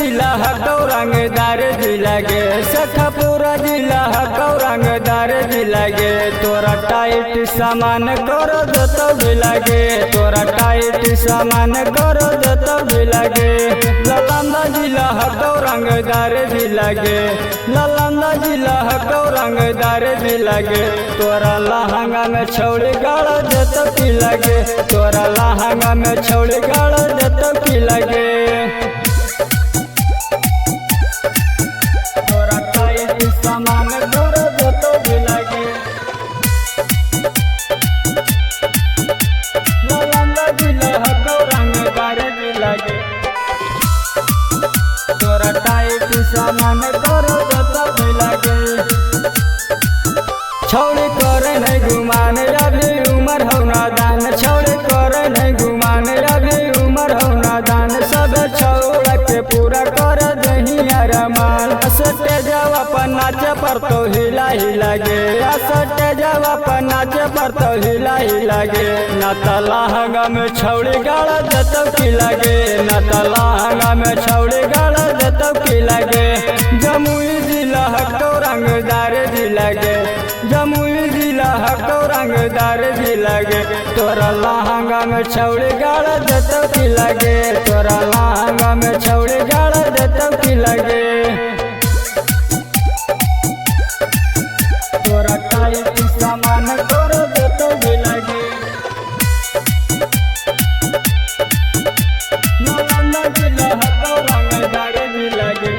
जिला हकौ रंगदार जिला गे सखपुरा जिला हकौ रंगदार जिला गे तोरा टाइट सामान करो दतो जिला गे तोरा टाइट सामान करो दतो जिला गे नालंदा जिला हकौ रंगदार जिला गे नालंदा जिला हकौ रंगदार जिला गे तोरा लहंगा में छौड़ी गाड़ दतो की लगे तोरा लहंगा में छौड़ी गाड़ दतो की लगे तोरा टाइट सामान करो दतो जिला गे नालंदा जिला हकौ रंगदार जिला गे तोरा टाइट सामान करो दतो जिला गे छौड़ी करे नहीं घुमान अभी उमर हो नादान छौड़ी करे नहीं घुमान अभी उमर हो नादान सब छौड़ा के पूरा कर दही अरमान सटे जावा पर नाचे पर तो हिला ही लगे सटे जावा पर नाचे पर तो हिला ही लगे न तलहंगा में छौड़ी गाड़ दतो की लगे न तलहंगा में छौड़ी गाड़ दतो की लगे जमुई जिला हकौ रंगदार जिला गे जमुई जिला हकौ रंगदार जिला गे तोरा लहंगा में छौड़ी गाड़ दतो की लगे तोरा लहंगा में छौड़ी गाड़ दतो की लगे तोरा टाइट सामान करो दतो जिला गे नालंदा जिला हकौ रंगदार जिला गे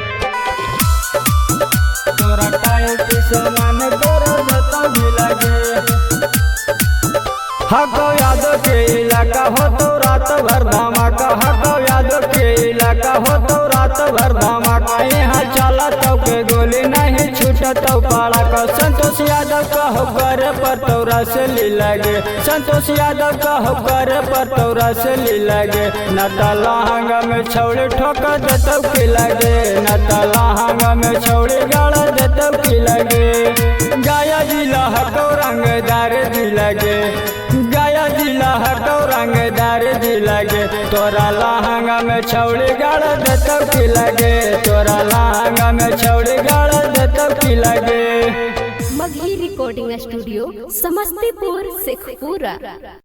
तोरा टाइट सामान करो दतो जिला गे हकौ यादव के इलाका हो तो रात भर धमाका हकौ यादव के इलाका हो तो रात भर धमाका यहाँ चला तो के गोली नहीं छूटा तो पाड़ा का संतोष यादव कहो करे पर तोरा से ली लगे संतोष यादव कहो करे पर तोरा से ली लगे न तलहंगा में छौड़ी ठोका दतो की लगे न तलहंगा में छौड़ी गाड़ दतो की लगे गया जिला हकौ रंगदार जिला गे गया जिला हकौ रंगदार जिला गे तोरा लहंगा में छौड़ी गाड़ दतो की लगे तोरा लहंगा में छौड़ी गाड़ दतो की लगे मगही रिकॉर्डिंग स्टूडियो समस्तीपुर शेखपुरा।